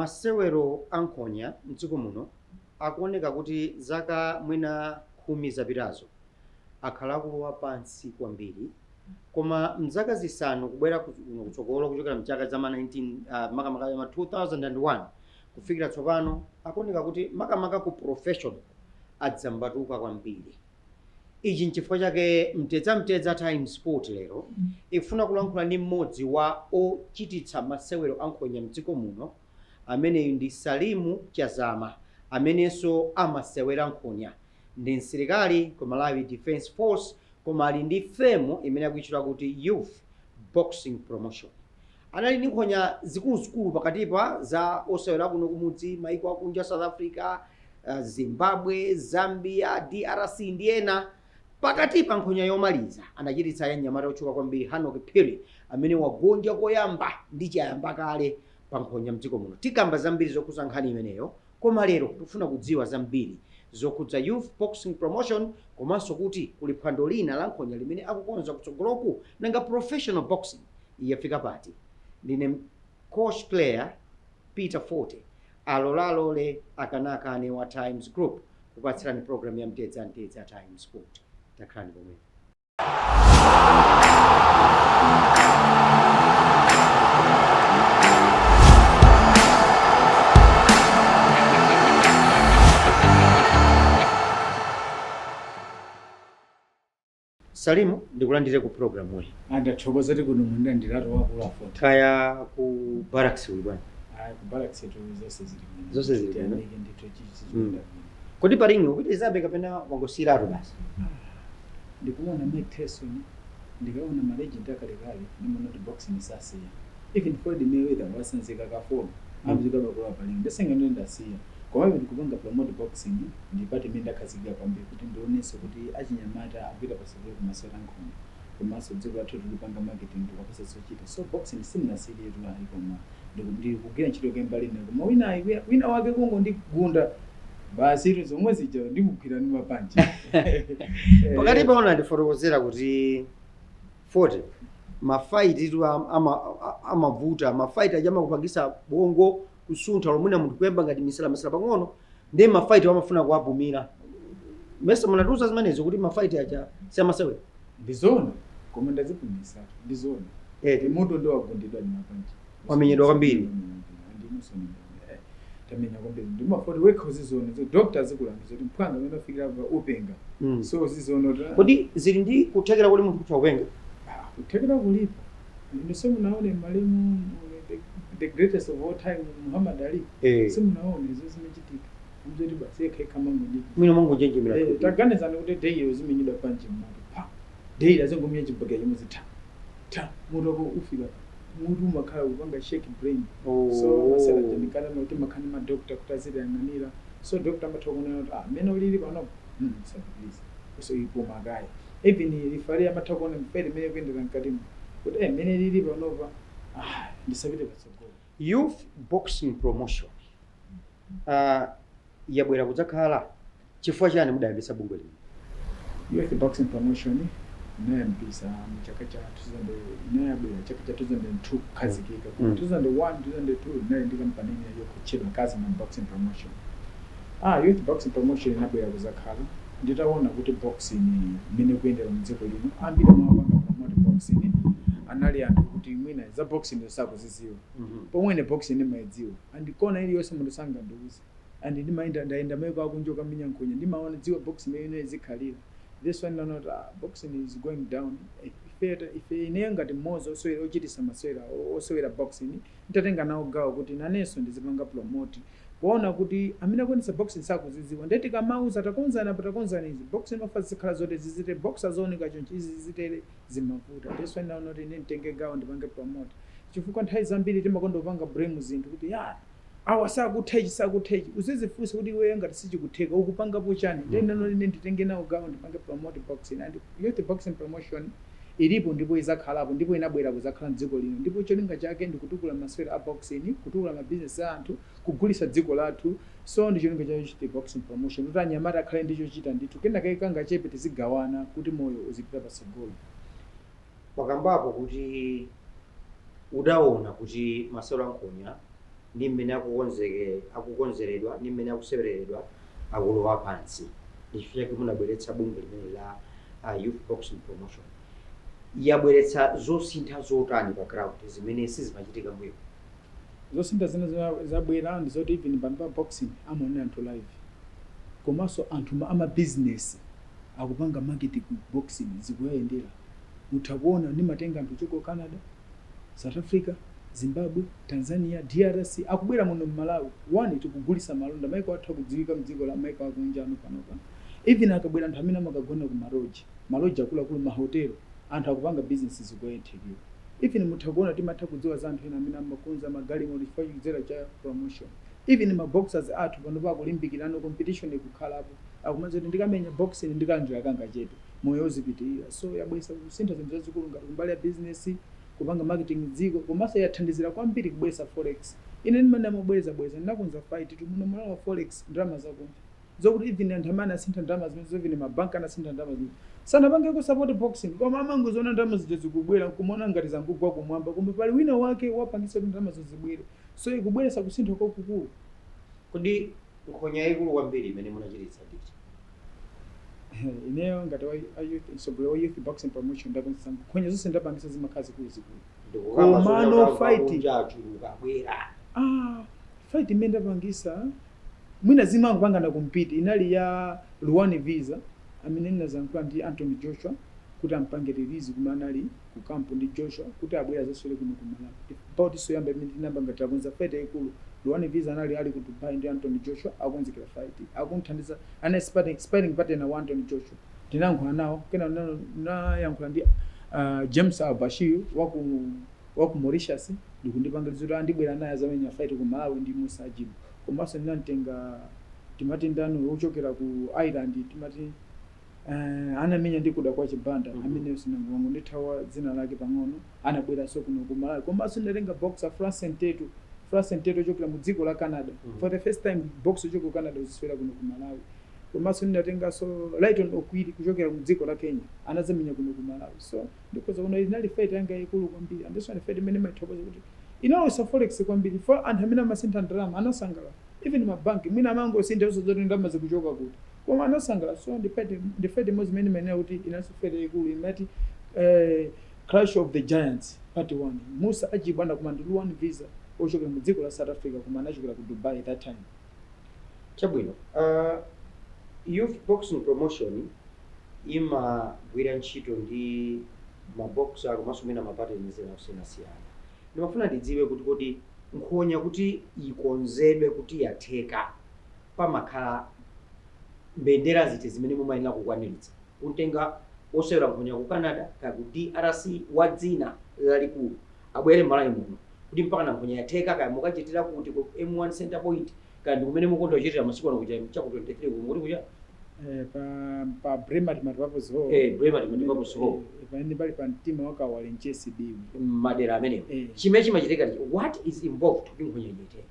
masewero ankhonya mdziko muno akuoneka kuti zaka mwina 10 zapitazo akhala akulowa pansi kwambiri, koma mzaka zisanu kubwera kutsogolo kuchokera mchaka za 2001 kufikira tsopano akuoneka kuti makamaka ku professional adzambatuka kwambiri. Ichi nchifukwa chake Mtedza Times Sport lero ifuna kulankhula ndi mmodzi wa ochititsa masewero ankhonya mdziko muno, ameneyu ndi Salimu Chazama, amenenso amasewera nkhonya, ndi msilikali ku Malawi Defence Force, koma ali ndi femu imene akuitchula kuti Youth Boxing Promotion. Anali ndi nkhonya zikuluzikulu pakatipa za osewera kuno kumudzi, maiko akunja, South Africa, Zimbabwe, Zambia, DRC ndi ena. Pakatipa nkhonya yomaliza anachititsa ya mnyamata otchuka kwambiri Hanok Phiri, amene wagonja koyamba ndi chayamba kale pa nkhonya mdziko muno. Tikamba zambiri zokhuza nkhani imeneyo, koma lero tikufuna kudziwa zambiri zokhudza Youth Boxing Promotion, komanso kuti kuli phwando lina la nkhonya limene akukonza kutsogoloku nanga professional boxing yafika pati. Ndine coach player Peter Forte, alolalole akanakane wa Times Group kupatsirani program ya Mtedza Times Sport. Takhalani pomwe. Salimu, ndikulandire ku program we. Ndathokoza kuti kuno mwenda ndilatu wakula Forte. Kaya ku barracks we bwana. Ku barracks yetu Zonse zili bwino. Ndithu chichizunda. Kodi palingi ukutizabe kapena wangosiratu basi? Ndikuona Mike Tyson, ndikaona malegend akalekale ndimona kuti boxing sasiya. Even Floyd Mayweather wasanzika kafolo amuzika bakula palingi ndasenga ndasiya. Koma ndikupanga promote boxing ndipate minda khazika kwambiri kuti ndionese kuti achinyamata apita pasabwe kumasewera nkhonya. Komanso dziko lathu tikupanga marketing tikapasa zochita. So boxing simunasiye yetu ali koma ndikugwira ntchito kembali ine koma wina wake kungo ndigunda basi zomwe zija ndikugwira ndi mapanje. Pakati paona ndifotokozera kuti Forte mafight tu amavuta, mafight ajama kupangisa bongo kusuntha lomwe munthu kuyamba ngati misala pang'ono ndi mafight amafuna kuwabumira. Mesa munatuza zimenezo kuti mafight aja siamasewera. Ndizona koma ndazipumisa ndizona. Munthu ndo wagundidwa ndi mapanje. Wamenyedwa kwambiri. Tamenya kwambiri ndimafoti wekho zizona doctor zikulangiza kuti mphwanga amene afikira pa upenga. So zizona kodi zili ndi kuthekera kuti munthu kutha upenga? Kuthekera kulipa. Ndisemunaone Mwalimu the greatest of all time Muhammad Ali. Simunaone izo zimechitika. Mzoti basi yekhe kama mwini. Mwino mungu njenjimira. Taganizana kuti day zimenyidwa panje mmoto. Pa. Day azongomye chibage yimuzita. Ta muroko ufika. Muntu makhala kupanga shake brain. So masela jenikana kuti makhani ma doctor kutazira yanganira. So doctor mathokona kuti mena ulili pano. So please. So ipo magaya. Even rifari amathokona mpere mene kuendera nkati. Kuti mene lili panova. Ndisabire batsogolo. Youth Boxing Promotion yabwera kudzakhala chifukwa chani mudayambisa bungwe lino? Youth Boxing Promotion inayambisa mchaka cha 2002 khazikika. 2001 2002 nayo ndi kampani yo kuchedwa kazi na Boxing Promotion. Youth Boxing Promotion inabwera kudzakhala nditaona kuti boxing mene kuendera mdziko lino ambiri mwapanga promote boxing anali anthu kuti mwina za boxing sakuziziwa. Pomwe boxing maidziwa andikona ili yose munthu sanga nduzi andi ndaenda maiko akunjoka minyankhonya ndimaona dziwa boxing imene zikhalira. This one not boxing is going down. If inenga timozo so ochitisa masewera osewera boxing ntatenga nawo gawo kuti nanenso ndizipanga promote kuona kuti amina kwenisa boxing sakuziziwa ndeti kamauza takonzana izi boxing mafasi zikhala zote zizite boxer zooneka chonchi izi zizitere zimavuta. This one not nditenge gawo ndipange promote chifukwa nthawi zambiri timakondopanga bremu zinthu kuti sakuthechi uzizifunsa kuti iwe ngati sichikutheka ukupanga pochani nditenge nawo gawo ndipange promote boxing. And Youth Boxing Promotion ilipo ndipo izakhalapo ndipo inabwera kuzakhala mdziko lino ndipo cholinga chake ndikutukula masewera a boxing, kutukula mabusiness anthu, kugulisa dziko lathu. So ndi cholinga cha Youth Boxing Promotion kuti anyamata akhale ndicho chita ndithu kenaka ikanga chepe tizigawana kuti moyo uzipita pasogolo. Wakambapo kuti udaona kuti masewera ankhonya ndi mmene akukonzeredwa ndi mmene akusewereredwa akulowa pansi. Ndichifukwa chake munabweretsa bungwe limene la Youth Boxing Promotion. Yabweretsa zosintha zotani pa ground zimene sizimachitika mbuyo? Zosintha zina zabwera ndi zoti even pano pa boxing amaonera anthu live, komanso anthu ama business akupanga marketing ku boxing zikuyendera. Mutakuona ndimatenga anthu choko Canada, South Africa, Zimbabwe, Tanzania, DRC akubwera muno Malawi. One tikugulisa malonda maiko athu kudziwika mdziko la maiko akunja ano panopa. Even akabwera anthu amene amakagona ku maloji akulu mahotelo, anthu akupanga business zikuyendera. Even mutakuona timatha kudziwa za anthu ena amene amakonza magali modify kudzera cha promotion. Even ma boxers athu pano pa kulimbikirana competition ikukhalapo akumaza kuti ndikamenya boxing ndikanjira kanga chetu moyo uzipitirira. So yabwesa kusintha zinthu zazikulu ngati kumbali ya business, kupanga marketing dziko, komanso yathandizira kwambiri kubwesa forex. Ine ndimene amabweza ndinakonza fight tu muno mwana wa forex drama zakunja zokuti even anthu amene asintha ndalama zimene zovine mabanka anasintha ndalama zimene sanapange ku support boxing, koma amango zona ndalama zija zikubwera kumona ngati zangugwa kumwamba, koma pali wina wake wapangisa kuti ndalama zozibwere. So ikubweresa kusintha kwakukulu. Kodi nkhonya ikulu kwambiri imene munachititsa ndichi? Ineyo ngati wa youth boxing promotion ndakonza nkhonya zonse ndapangisa zimakhazi kuzikulu. Komano fight fight imene ndapangisa mwina zimango pangana compete inali ya Luwani Visa amene ndinazankula ndi Anthony Joshua kuti ampange release kumana ali ku camp ndi Joshua kuti abwera zasole kuno kumala. About so yamba imene ndinamba ngati akonza fight ikulu. Luwani Visa ali ku Dubai ndi Anthony Joshua akonzekera fight akunthandiza ana sparring partner wa Anthony Joshua ndinayankhula nawo kena nayankhula ndi James Abashir waku Mauritius ndikundipangiriza kuti andibwera naye azamenya fight ku Malawi ndi Musa Ajibu. Komanso ndinatenga timati ndanu ochokera ku Ireland timati anamenya ndikuda kwa chibanda amene sinangu ndithawa dzina lake pang'ono anabwera so kuno ku Malawi. Komanso ndatenga boxer France Nteto ochokera mu dziko la Canada. For the first time box ochokera ku Canada uziswera kuno ku Malawi. Komanso ndatenga so Lighton Okwiri kuchokera mu dziko la Kenya anazamenya kuno ku Malawi. So ndikoza kuno inali fight yanga ikulu kwambiri, and this one fight imene mathokoza kuti inawesa forex kwambiri for anthu amene amasintha ndalama anasangala. Even mabanki mwina amango sintha zozoti ndalama zikuchoka kuti koma anasangala. So ndifede mozi imene imenera kuti inasifede ikulu imati Clash of the Giants part 1. Musa Ajibu anakumana ndi Luwani Visa ochokera mu dziko la South Africa koma anachokera ku Dubai that time. Chabwino, Youth Boxing Promotion imagwira ntchito ndi maboxer komanso mwina mapartners osiyanasiyana. Ndimafuna ndidziwe kuti kodi nkhonya kuti ikonzedwe kuti yatheka pamakhala mbendera ziti zimene mumayenera kukwaniritsa. Kutenga osewera nkhonya ku Canada ka ku DRC wa dzina lalikulu abwere Malawi muno kuti mpaka na nkhonya yatheka kaya mukachitira kuti ku M1 Center Point kandi kumene mukonda kuchitira masiku ano kuja chaku 23 kuti kuja pa Bremer Matipapos Hall. Bremer Matipapos Hall. Ipani bali pa mtima waka wali NCCB. Madera amenewo. Chimene chimachitika what is involved kuti nkhonya ichitike?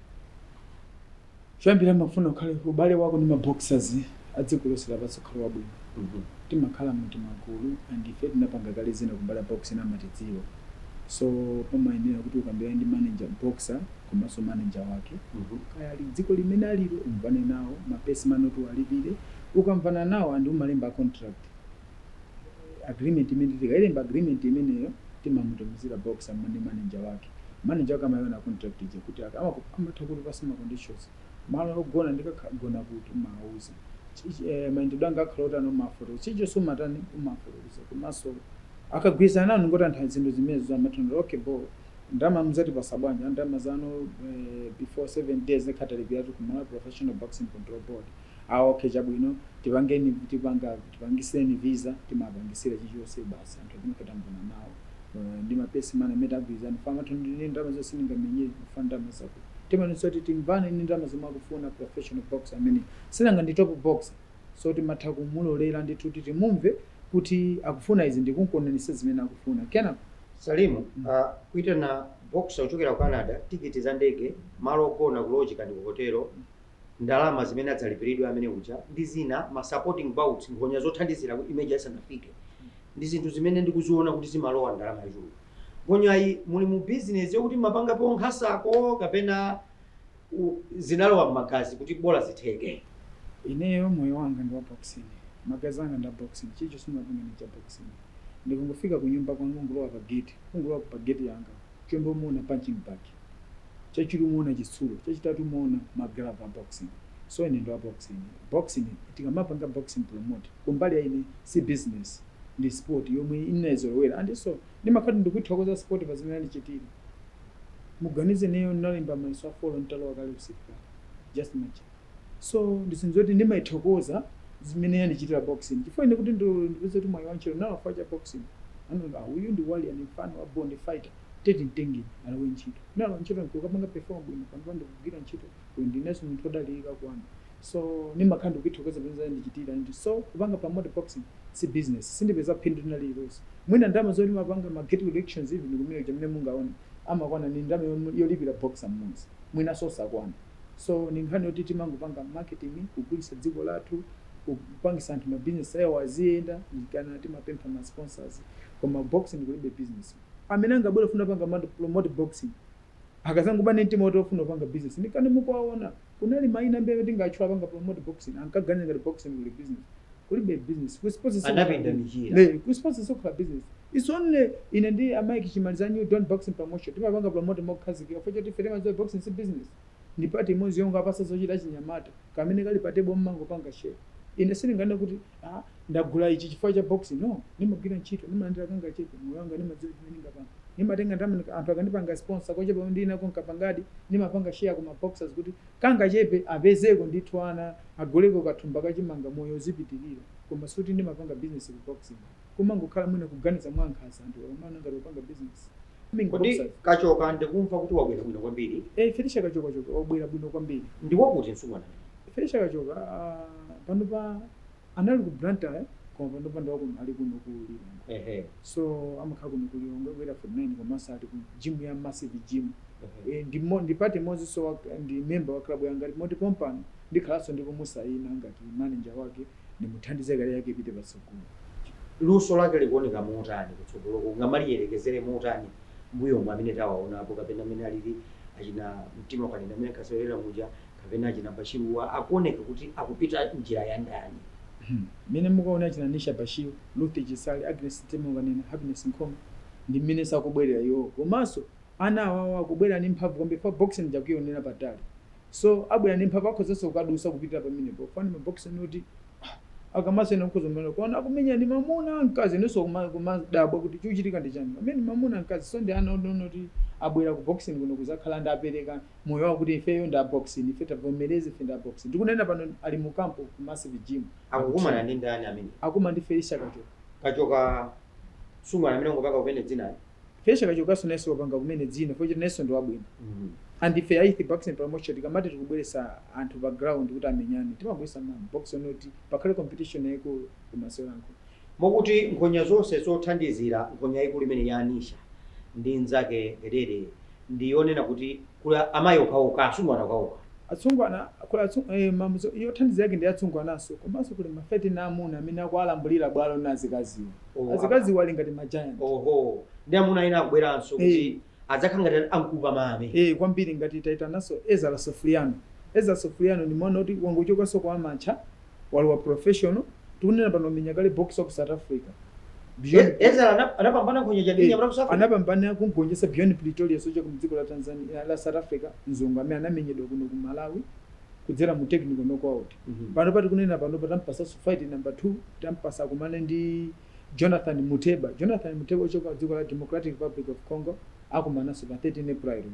Chambira mafuna khale ubale wako ndi maboxers adzikulosera pasokhala wabwino. Timakhala muti magulu and ife tinapanga kale zina kumbala boxing amatidziwa. So pamayenera kuti ukambira ndi manager boxer komanso manager wake. Kaya ali dziko limene alilo umvane nawo mapesi manotu alipire ukamvana nawo andi umalemba contract agreement imene tikalemba agreement imeneyo timamutumizira boxer ndi manager wake amaona contract ije kuti amatha kuti pasima conditions malo ogona ndikagona kuti mauza maendedo anga akhalota no maforo chicho sumatani umaforoza komanso akagwirizana nawo ngoti anthu zinthu zimene zamatunda okay bo ndama mzati pasabwanja ndama zano before 7 days nekhatalipira ku Malawi Professional Boxing Control Board. Okay chabwino tipangiseni visa timapangisira chichonse basi anthu timukatambana nawo ndi mapesi mana metagwirizana fama tondine ndama zonse ningamenye kufanda masako timanisoti timvane ni ndama zimakufuna professional boxer amene sinanga ndi top boxer. So timatha kumulolera ndithu kuti mumve kuti akufuna izi ndikunkonanisa zimene akufuna. Kena Salimu, kuita na boxer uchokera ku Canada, tikiti za ndege, malo ogona ku lodge kandi ku hotelo, ndalama zimene adzalipiridwa amene uja, ndi zina ma supporting bouts nkhonya zothandizira kuti image asanafike. Ndi zinthu zimene ndikuziona kuti zimalowa ndalama yachulu. Nkhonya iyi muli mu business yokuti mapanga po nkhasako kapena zinalowa m'magazi kuti bola zitheke. Ineyo moyo wanga ndi wa boxing, magazi anga ndi boxing, chicho simapangani cha boxing. Ndikungofika ku nyumba kwangu ngulowa pa gate, kungulowa pa gate yanga chombo muona punching bag, chachiri muona chitsulo, chachitatu muona maglove a boxing. So ine ndo wa boxing tikamapanga boxing promote kumbali ya ine si business ndi sport yomwe inezolowera andiso ndimakhati ndikuthokoza sport pa zimene ndichitira. Muganize neyo ndalimba mayeso a follow ntalowa kale usika just match. So ndisinzoti ndimaithokoza zimene yandichitira boxing chifukwa ine kuti ndipeze kuti moyo wanchero nawo facha boxing anoda uyu ndi wali ani mfano wa bond fighter tete ntengeni alawe ntchito nalo ntchito nkukapanga perform bwino pamwe ndikugira ntchito ndineso munthu odalirika kwanu. So nimakhala ndikuthokoza zimene ndichitira ndi so kupanga promote boxing si business sindipeza phindu linalilonse mwina ndama zoti mapanga ma get elections even kumene chamene mungaona amakwana ni ndama yolipira boxer mmodzi mwina so sakwana. So ninkhani yoti timangopanga marketing kugulisa dziko lathu kupangisa anthu ma business ayo aziyenda ndikana timapempha ma sponsors koma boxing kulibe business. Amene angabwera funa panga promote boxing akazangu bane ntimoto ofuna panga business ndikane mukuwaona kunali maina mbebe ndingachwa panga promote boxing ankaganya ngati boxing kuli business kulibe business ku sports anapinda mijira ne ku sports so kula business it's only ine ndi amaiki chimaliza new don't boxing promotion timapanga promote mokhazikira futhi tifere zo boxing si business ndi pati imodzi yonga apasa zochita chinyamata kamene kali patebo mmango panga share ine sindingana kuti ndagula ichi chifukwa cha boxing no nimagwira ntchito nimalandira kanga chepe moyo wanga nimadziwa chimene ndingapanga nimatenga ndamene anthu akandipanga sponsor kwa chepe ndina konkapangadi nimapanga share kuma boxers kuti kanga chepe apezeko ndithu ana agoleko kathumba kachimanga moyo uzipitirira koma suti nimapanga business ku boxing kumangokhala mwina kuganiza mwankhasa anthu amana ngati upanga business. Kodi Kachoka ndikumva kuti wabwera bwino kwambiri. Felisha Kachoka wabwera bwino kwambiri. Ndi wakuti msungwana? Felisha Kachoka pano pa anali ku Blantyre koma pano pa ndawo ali kuno ku Lilongwe. So amakhala kuno ku Lilongwe bwera for 9 koma sati ku gym ya Massive Gym. Ndipate mozi so ndi member wa club yanga moti pompano ndikhalaso ndipo musaina ngati manager wake ndimuthandize gari yake ipite pasogolo. Luso lake likuoneka motani kutsogolo ngamaliyerekezere motani mbuyo mwamene tawaona apo kapena amene alili achina mtima kanena amene kasolera muja kapena achina Bashiru akuoneka kuti akupita njira ya ndani. Mene mukaona achina Nisha Bashiru, Ruth Chisali, Agnes Temo kanena Happiness Nkoma ndi mmene sakubwerera iwo komanso ana awawa akubwera ni mphamvu kwambiri for boxing jakuyonera patali. So abwera ni mphamvu akhozesa kukadusa kupita pamene po fani ma boxing noti akamasena nkuzomela kuona akumenya ni mamuna nkazi niso kumadabwa kuti chuchitika ndi chani amene mamuna nkazi so ndi ana noti abwera ku boxing kuno kuzakhala ndapereka moyo wa kuti ifeyo nda boxing ife tavomereze ife nda boxing ndikunena pano ali mu campo ku Massive Gym akukumana ndi ndani amene akuma ndi Felisha Kachoka sungwana amene ngopanga kumene dzina Felisha Kachoka so neso panga kumene dzina futhi neso ndo wabwino and if I boxing promotion tikamati tikubweresa anthu background kuti amenyane timabweresa ma boxing noti pakhale competition yako kumaseranko mokuti nkhonya zonse zothandizira nkhonya ikulu imene ya Anisha ndi nzake Gedede ndionena kuti kula amayi okhaokha asungwana okhaokha atsungwana kula mamuzo yothandiza yake ndi atsungwanaso komanso kuli mafeti na amuna amene akualambulira bwalo nazikaziwa azikaziwa ali ngati magiant oho ndi amuna ina akubweranso kuti adzakhala ankupa mame kwambiri ngati taita naso Ezra Sofriano ni mwana kuti wangochoka soko amacha wali wa professional tunena pano menya kale boxer ku South Africa Ezra anapambana kwenye jadini ya South Africa anapambana kungonjesa beyond Pretoria soja ku dziko la Tanzania la South Africa nzungu amene anamenyedwa kuno ku Malawi kudzera mu technical knockout pano pati kunena pano patampasa fight number 2 tampasa kumane ndi Jonathan Muteba ochoka dziko la Democratic Republic of Congo akumana so 13 April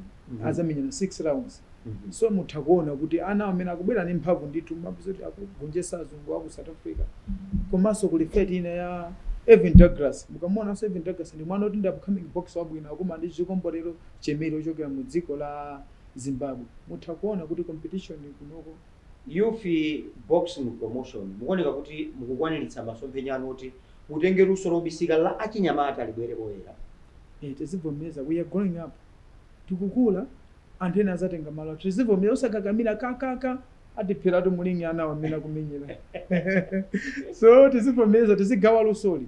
azamenya na 6 rounds so mutakuona kuti ana amene akubwera ni mphamvu ndithu mabuzoti akugonjesa azungu wa ku South Africa komanso kuli fight ina ya Evan Douglas mukamona so Evan Douglas ndi mwana oti ndi upcoming boxer wabwino akuma ndi chikomborero chemero ochokera mu dziko la Zimbabwe mutakuona kuti competition kunoko youth boxing promotion mukoneka kuti mukukwaniritsa masomphenya anu kuti mutenge luso lobisika la achinyamata alibwere poyera tizivomeza we are growing up tikukula anthu ena azatenga malo tizivomeza usakakamira kakaka atiphera tumulingi ana amene akumenyera so tizivomeza tizigawa lusoli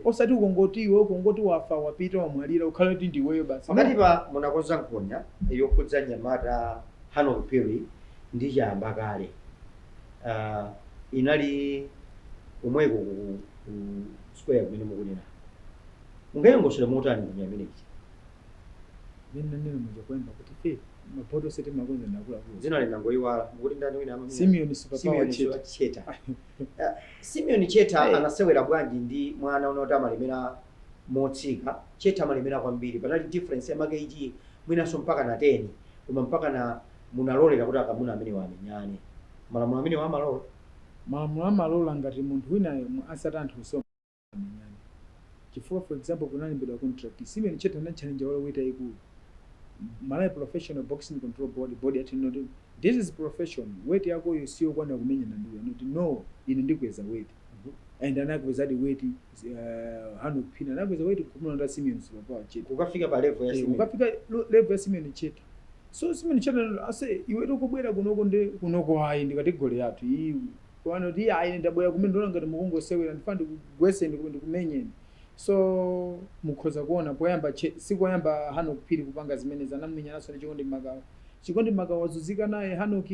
osati ukongoti wafa wapita wamwalira ukhale kuti ndiweyo basi pakati pa munakonza nkhonya yokhudza nyamata Hanok Phiri ndi chayamba kale. Inali umweko ku square kumene mukunena. Mungayengosera motani kunya imeneyi. Nene mmoja kwenda kuti mapoto sete magonza nakula kula. Zina linangoiwala kuti ndani wina amamenya. Simeon Superpower Cheta. Simeon Cheta anasewera bwanji ndi mwana unoti amalemera motsika. Cheta amalemera kwambiri. Panali difference ya mageji mwinaso mpaka na 10. Koma mpaka na munalolera kuti akamuna amene wamenyane. Malamulo amene wamalola. Malamulo amalola ngati munthu wina asatanthu kusoma amenyane. Chifukwa for example kunalimbidwa contract. Simeon Cheta na challenge wale wita ikulu. Malaya Professional Boxing Control Body ati not this is profession. Weight yako yosio kwana kumenya na nduya. Not no inandikweza weight. And anakweza di weight Hanok Phiri anakweza weight kumuna nda Simeon Superpower Cheta. Ukafika pa level ya Simeon. Ukafika level ya Simeon Cheta. So Simeon Cheta ase iwe tokubwera kunoko ndi kunoko hayi ndikati gole yathu iyi. Kwano ndi ayi ndaboya kumene ndona ngati mukungo sewera ndifanda kugwese ndikumenyeni. So mukhoza kuona poyamba sikoyamba Hanok Phiri kupanga zimene zanamenya naso chikondi magawo wazuzika naye Hanok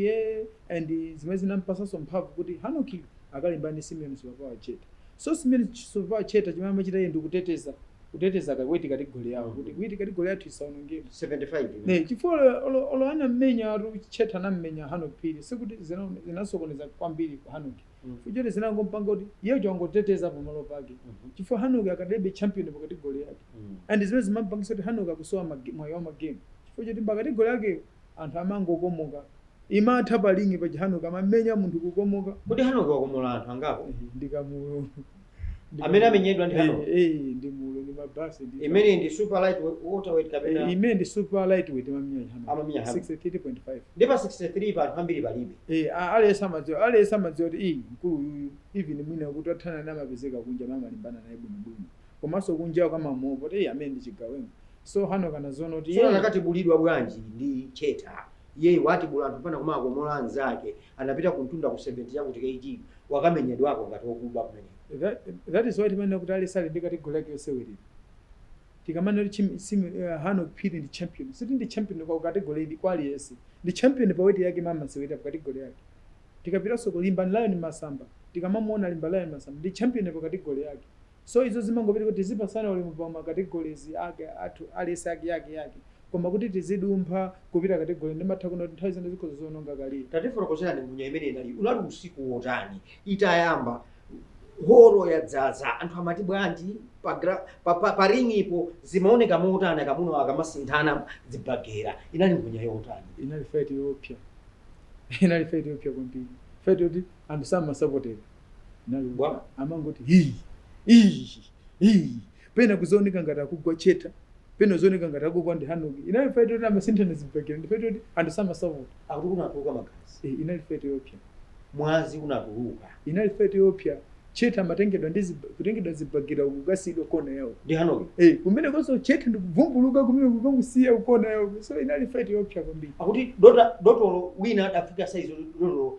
and zimene zinampasaso mphamvu kuti Hanok akalimba ndi Simeon Superpower Cheta. So Simeon Superpower Cheta chimene amachita iye ndikuteteza kaweti kati gole yawo kuti witi kati gole yathu isaonongeka 75. Ne chifukwa olo anamenya Cheta anamenya Hanok Phiri sikuti zinasokoneza kwambiri kwa Hanok. Fujori zinangompanga kuti iye changoteteza pamalo pake. Chifukwa Hanok akadebe champion pakati gole yake. And zimene zimampangisa kuti Hanok akusowa mwayo wa game. Chifukwa choti pakati gole yake anthu amangokomoka. Imatha palingi pa Hanok amamenya munthu kukomoka. Kuti Hanok wakomola anthu angapo? Ndikamulo. Amene amenyedwa ndi Hanok. Ndi mulo ndi mabasi ndi. Imene ndi super lightweight kapena. Imene ndi super lightweight amamenya Hanok. Amamenya Hanok 63.5. Ndipo 63 pa anthu ambiri palibe. Alesa madziwa kuti mkulu uyu even mwina kuti athana namapezeka kunja mamalimbana naye bwinobwino. Komanso kunja kama mopo kuti amene ndi chigawenga. So Hanok anazoona kuti so nakati bulidwa bwanji ndi Cheta. Yeye wati bula anthu pana kumaka komola anzake anapita kuntunda ku 70 yakuti KG wakamenyedwako ngati okuba kumene. That is why timene kuti alisali ndikati gole yake yosewera. Tikamana Hanok Phiri ndi champion. Siti ndi champion kwa category ndi kwali yesi. Ndi champion pa weight yake mama sewera pa category yake. Tikapita soko limba Lion Masamba. Tikamamuona limba Lion Masamba. Ndi champion pa category yake. So izo zimangopita kuti zipasana ulimu pa ma categories ake athu alesi yake. Koma kuti tizidumpha kupita category ndimatha kuno nthawi zino zikho zononga kali. Tatifuna kuchera ndi munya imene inali. Unali usiku wotani. Itayamba horo ya dzaza anthu amati bwanji pa ring ipo zimaoneka motana kamuno akamasinthana zibagera inali mbunya yotani. Inali fight yopya. Inali fight yopya kwambiri. Fight yoti anthu samasapotera. Inali bwa amangoti pena kuzooneka ngati akugwa Cheta. Pena zooneka ngati akugwa ndi Hanok. Inali fight yoti amasinthana zibagera. Ndi fight yoti anthu samasapota. Akuti kunatuluka magazi. Inali fight yopya. Mwazi unatuluka. Inali fight yopya. Cheta amatengedwa kutengedwa zibagira kugasidwa kona yawo ndi Hanok. Kumene konso Cheta ndikuvumbuluka kumene kukangusiya ukona yawo. So inali fight yopya kwambiri. Akuti dotolo wina adafika size dotolo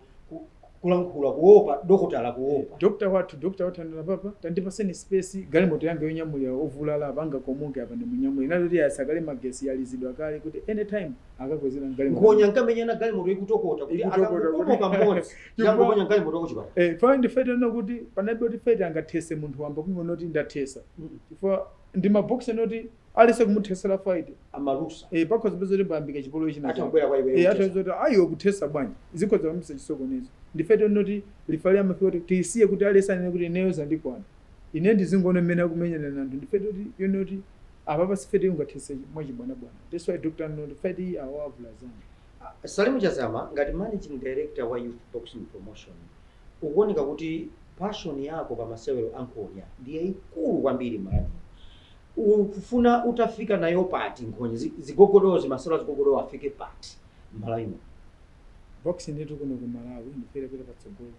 kulankhula kuopa dokotala kuopa. Doctor wathu ndina papa tandipaseni space galimoto yange yonyamulira ovulala apanga komonke apa ndimunyamulira. Inali kuti asakale magesi yalizidwa kale kuti anytime akakwezera galimoto. Ngonya nkamenya galimoto ikutokota kuti akakomoka mmodzi. Yango ngonya galimoto kuchipata. Find fight kuti panabe kuti fight angathese munthu wamba kungono kuti ndathesa. Chifukwa ndi maboxer noti alise kumuthesera fight amalusa. Pakhoza bezoti mbambika chipolo ichi na. Atambwera kwa iwe. Atazoti ayo kuthesa bwanji. Zikhoza kumisa chisokonezo. Ndi fight noti lifalia mafioto tisiye kuti alesane kuti neyo zandikwana. Ine ndizingono mmene akumenyana nantu. Ndi fight noti yonoti apapa sifete ungathese mwachibwana bwana. That's why Dr. Noti fight awavula zanga. Salimu Chazama ngati managing director wa Youth Boxing Promotion ukuoneka kuti passion yako pa masewero ankonya ndiye ikulu kwambiri mali. Ukufuna utafika nayo pati nkhonye zigogodozi masewero zigogodo afike pati malaimo. Boxing yetu kuno ku Malawi ndifere patsogolo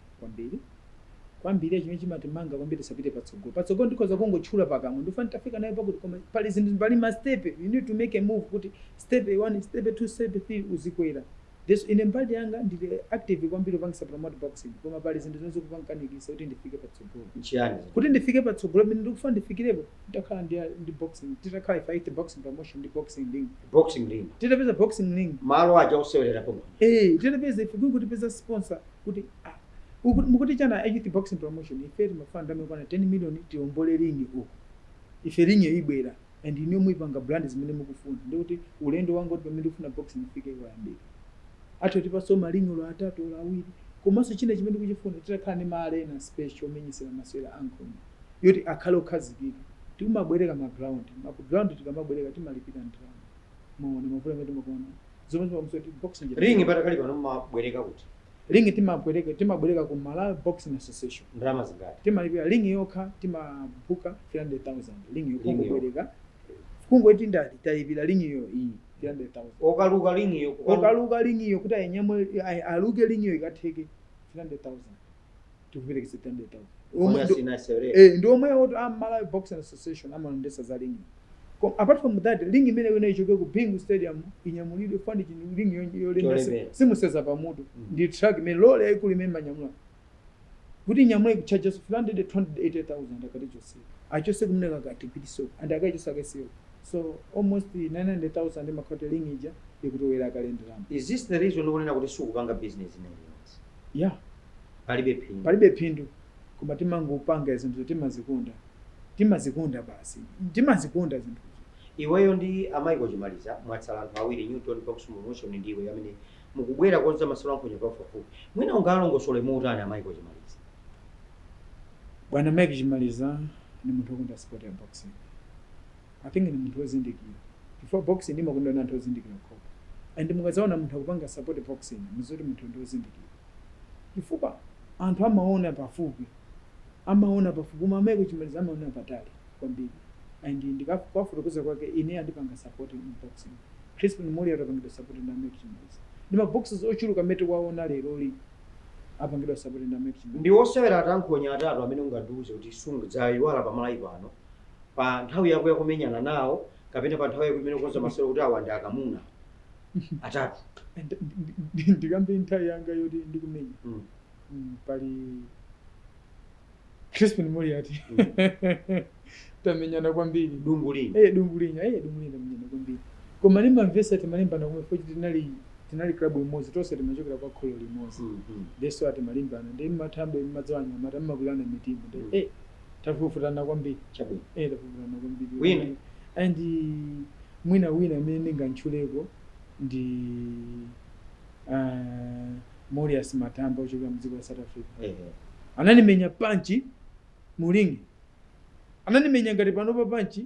kwambiri chimene chimatimanga kwambiri sapite patsogolo ndikoza kungotchula pakamwe ndifana tafika nayo pakuti koma pali zinthu pali ma step you need to make a move kuti step 1 step 2 step 3 uzikwera this ine mbali yanga ndili active kwambiri pangisa promote boxing koma pali zinthu zonse kupankanikisa kuti ndifike patsogolo nchiyani kuti ndifike patsogolo mene ndikufuna ndifikirepo titakhala ndi boxing titakhala ifaite boxing promotion ndi boxing ring titapeza boxing ring malo aja osewelera pomwe titapeza ife kutipeza sponsor kuti mukuti chana youth boxing promotion ife timafuna ndame kwana 10 million tiombole ringi uko ife ringi ibwera and ino muipanga brand zimene mukufuna ndikuti ulendo wangu kuti pamene ndifuna boxing ifike kwayambira ato tipaso malingo lo atatu lo awiri komanso china chimene kuchifuna titakhala ndi maarena special omenyesera masewera ankhonya yoti akhale okhazikika tikumabwereka ground tikamabwereka timalipira ndalama maona mavula amene timakuona zomwe timamusoti boxing ring patakali pano mabwereka kuti ring timabwereka ku Malawi Boxing Association ndalama zingati timalipira ring yokha timabuka 300,000 ring yokha kungoti ndali talipira ring iyo iyi 300,000 okaluka ring iyo kuti ayenyamwe aluke ring iyo ikatheke 300,000 tikuperekese 300,000 ndi omwe oti Malawi Boxing Association amalondesa za ring. Apart from that, ring imene wena ichoke ku Bingu Stadium inyamulidwe fund ring yolembesa simuseza pamutu ndi track imene lole yaikulu imene manyamula kuti inyamule kucharge 480,000 akati chose achose kumneka kati pitiso and akachosa kasiyo so almost 900,000 makhoti ring ija ikutowera kalendera. Is this the reason ukunena kuti sukupanga business yeah palibe phindu koma timangopanga zinthu timazikonda basi timazikonda zinthu. Iweyo ndi amaiko chimaliza mwatsala anthu awiri Newton Boxing Promotion ndiwe amene mukubwera konza masolo ankhonya pafupi mwina ungalongosole mutani amaiko chimaliza. Bwana Mike Chimaliza ni munthu wokonda sport ya boxing. I think ni munthu wozindikira before boxing ndi makonda anthu ozindikira khopa and mukazaona munthu akupanga support boxing muzoti munthu ndi wozindikira chifukwa anthu amaona pafupi koma Mike Chimaliza amaona patali kwambiri and ndikafufuza kwake ine andipanga support in boxing. Crispin Mori atapangidwa support na Mike Chimaliza ndi maboxes ochuluka mete waona lero li apangidwa support na Mike Chimaliza. Ndi osewera atankhonya atatu amene ungaduze kuti sungu dzayiwala pa Malawi pano pa nthawi yako yakumenyana nawo kapena pa nthawi yako imene ukonza masewera kuti awa ndi akamuna atatu ndikambe nthawi yanga yoti ndikumenya pali Crispin Mori ati tamenyana kwambiri Dungulinya tamenyana kwambiri koma nimamvesa timalimbana kumwe futi tinali club imodzi tonse timachokera kwa kholo limodzi deso ati malimbana ndi mathambo madzawanya matammakulana mitima tafufutana kwambiri tafufutana kwambiri wina and mwina amene ndingatchuleko ndi Morias Matamba ochokera mdziko la South Africa ananimenya panchi mulingi ananimenya ngati panopa panchi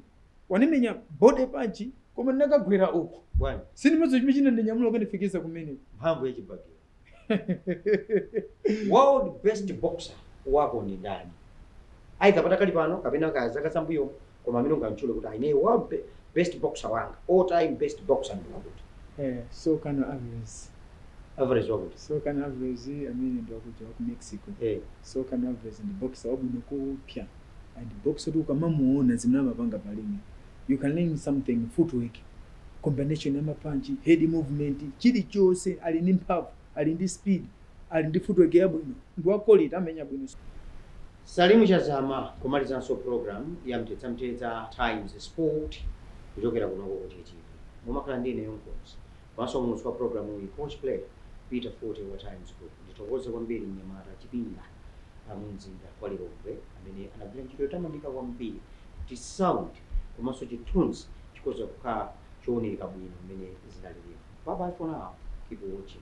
wanimenya bode panchi koma ndinakagwera uku bwana sinimazo chimene chinandinyamula kundifikisa kumene mphamvu yachibagiro. World best boxer wako ni ndani aidha patakali pano kapena kazaka sambuyo koma amene ungamtchule kuti aine world best boxer wanga all time best boxer ndi wakuti so kana average wakuti so kana average amene ndi wakuti ku Mexico so kana average ndi boxer wabwino kupya and boxer tu kamamuona zimene amapanga palini you can learn something footwork combination ya mapanchi head movement chilichonse ali ndi mphamvu ali ndi speed ali ndi footwork yabwino ndi wakolita amenya bwino. Salimu Chazama kumalizanso program ya Mtetsa Times Sport kuchokera kuno ku TV mumakhala ndine yonkosi maso munswa program iyi coach player Peter Forte wa Times Group nditokoze kwambiri mnyamata chipinda amunzinda kwa Lilongwe amene anagwira ntchito yotamandika kwambiri kuti sound komanso chithunzi chikoza kukhala chooneka bwino mmene zinalili. Bye bye for now, keep watching.